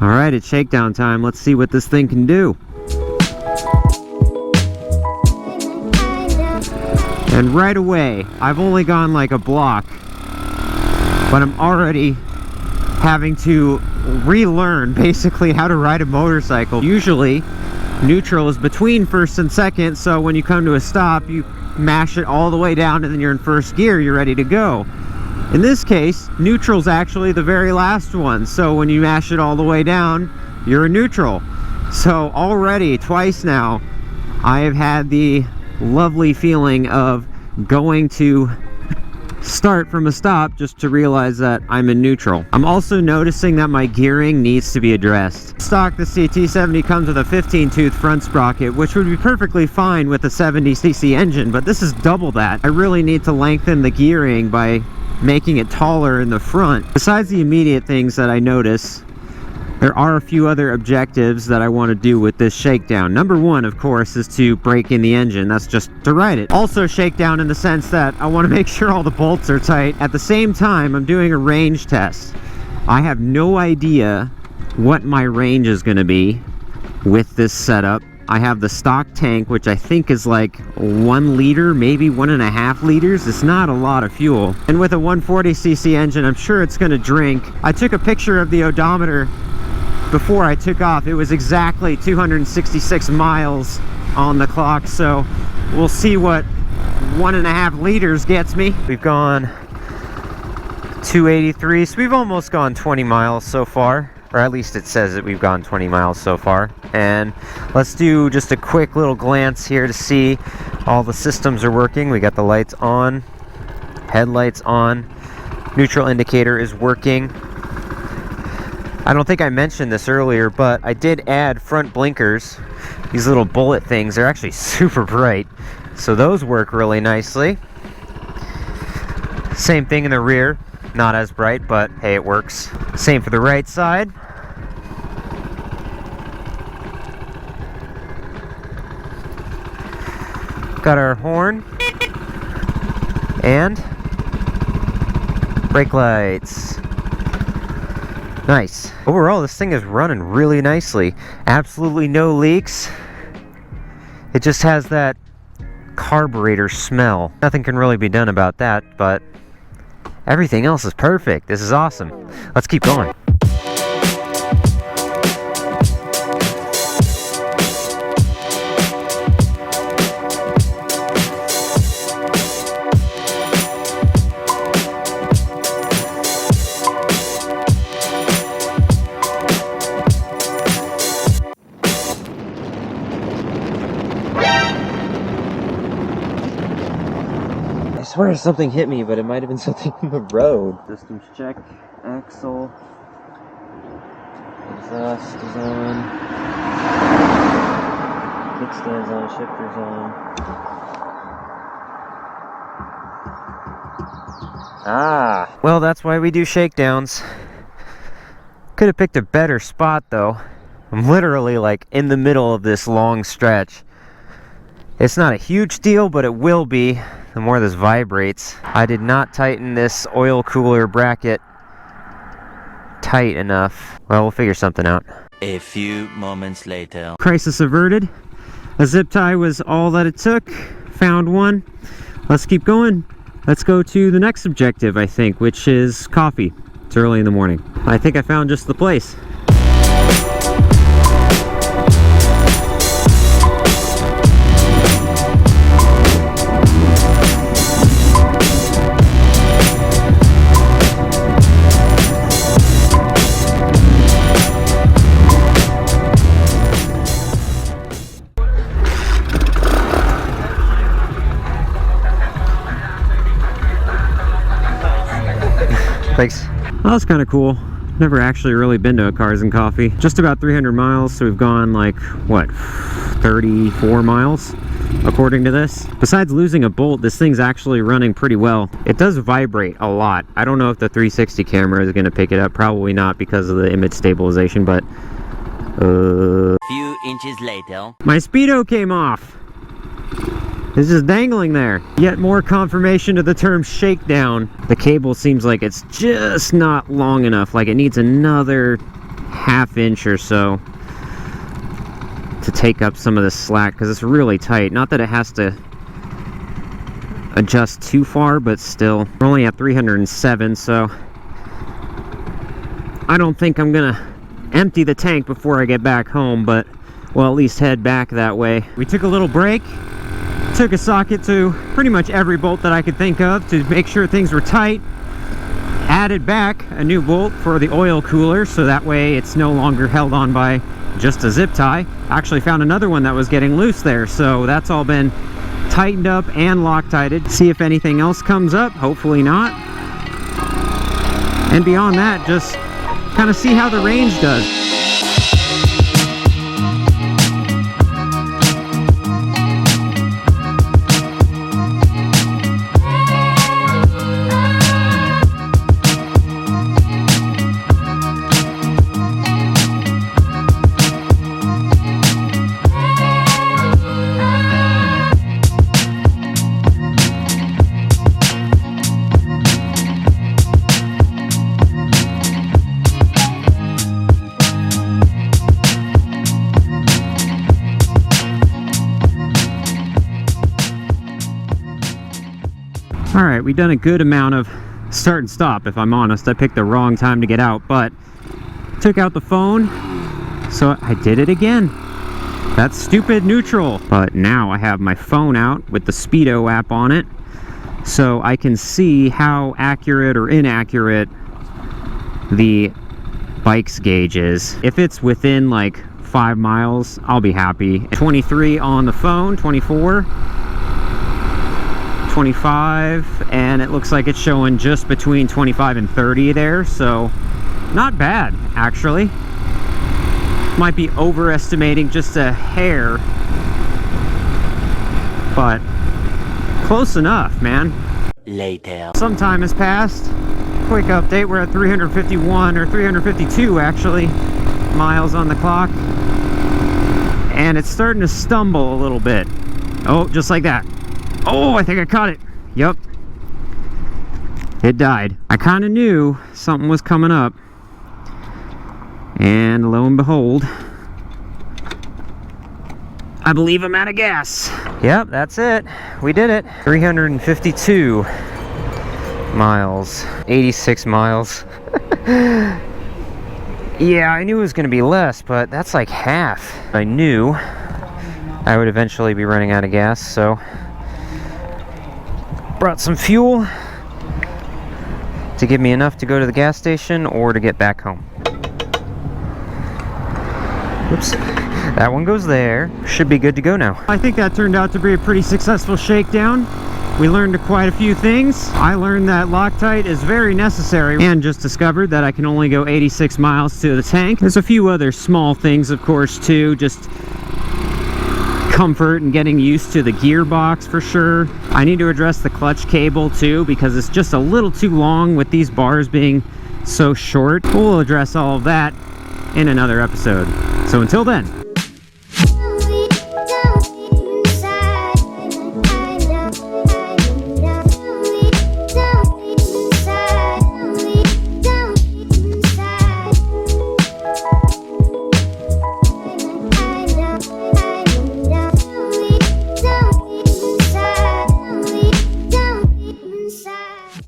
All right, it's shakedown time. Let's see what this thing can do. And right away, I've only gone like a block, but I'm already having to relearn basically how to ride a motorcycle. Usually, neutral is between first and second, so when you come to a stop, you mash it all the way down and then you're in first gear, you're ready to go. In this case, neutral's actually the very last one, so when you mash it all the way down, you're in neutral. So already, twice now, I have had the lovely feeling of going to start from a stop just to realize that I'm in neutral. I'm also noticing that my gearing needs to be addressed. Stock, the CT-70 comes with a 15-tooth front sprocket, which would be perfectly fine with a 70cc engine, but this is double that. I really need to lengthen the gearing by making it taller in the front. Besides the immediate things that I notice, there are a few other objectives that I want to do with this shakedown. Number one, of course, is to break in the engine. That's just to ride it. Also shakedown in the sense that I want to make sure all the bolts are tight. At the same time, I'm doing a range test. I have no idea what my range is going to be with this setup. I have the stock tank, which I think is like 1 liter, maybe 1.5 liters. It's not a lot of fuel. And with a 140cc engine, I'm sure it's going to drink. I took a picture of the odometer before I took off. It was exactly 266 miles on the clock, so we'll see what 1.5 liters gets me. We've gone 283, so we've almost gone 20 miles so far, or at least it says that we've gone 20 miles so far. And let's do just a quick little glance here to see all the systems are working. We got the lights on, headlights on, neutral indicator is working. I don't think I mentioned this earlier, but I did add front blinkers. These little bullet things, they're actually super bright, so those work really nicely. Same thing in the rear, not as bright, but hey, it works. Same for the right side. Got our horn and brake lights. Nice. Overall, this thing is running really nicely. Absolutely no leaks. It just has that carburetor smell. Nothing can really be done about that, but everything else is perfect. This is awesome. Let's keep going. I swear something hit me, but it might have been something in the road. Systems check, axle, exhaust is on, kickstand's on, shifter's on. Ah, well, that's why we do shakedowns. Could have picked a better spot though. I'm literally like in the middle of this long stretch. It's not a huge deal, but it will be the more this vibrates. I did not tighten this oil cooler bracket tight enough. Well, we'll figure something out. A few moments later. Crisis averted. A zip tie was all that it took. Found one. Let's keep going. Let's go to the next objective, I think, which is coffee. It's early in the morning. I think I found just the place. Thanks. Well, that's kind of cool. Never actually really been to a Cars and Coffee. Just about 300 miles, so we've gone like, what, 34 miles, according to this. Besides losing a bolt, this thing's actually running pretty well. It does vibrate a lot. I don't know if the 360 camera is going to pick it up. Probably not because of the image stabilization, but... Few inches later. My Speedo came off. It's just dangling there. Yet more confirmation to the term shakedown. The cable seems like it's just not long enough. Like it needs another half inch or so to take up some of the slack, because it's really tight. Not that it has to adjust too far, but still. We're only at 307, so I don't think I'm gonna empty the tank before I get back home, but we'll at least head back that way. We took a little break, took a socket to pretty much every bolt that I could think of to make sure things were tight, added back a new bolt for the oil cooler so that way it's no longer held on by just a zip tie. Actually found another one that was getting loose there, so that's all been tightened up and Loctited. See if anything else comes up, hopefully not. And beyond that, just kind of see how the range does. Alright, we've done a good amount of start and stop, if I'm honest. I picked the wrong time to get out, but took out the phone, so I did it again. That's stupid neutral. But now I have my phone out with the Speedo app on it, so I can see how accurate or inaccurate the bike's gauge is. If it's within like 5 miles, I'll be happy. 23 on the phone, 24. 25, and it looks like it's showing just between 25 and 30 there, so not bad actually. Might be overestimating just a hair, but close enough, man. Later. Some time has passed. Quick update, we're at 351 or 352 actually miles on the clock, and it's starting to stumble a little bit. Oh, just like that. Oh, I think I caught it. Yep. It died. I kind of knew something was coming up. And lo and behold, I believe I'm out of gas. Yep, that's it. We did it. 352 miles. 86 miles. Yeah, I knew it was going to be less, but that's like half. I knew I would eventually be running out of gas, so brought some fuel to give me enough to go to the gas station or to get back home. Whoops. That one goes there. Should be good to go now. I think that turned out to be a pretty successful shakedown. We learned quite a few things. I learned that Loctite is very necessary, and just discovered that I can only go 86 miles to the tank. There's a few other small things, of course, too. Just comfort and getting used to the gearbox for sure. I need to address the clutch cable too, because it's just a little too long with these bars being so short. We'll address all of that in another episode. So until then,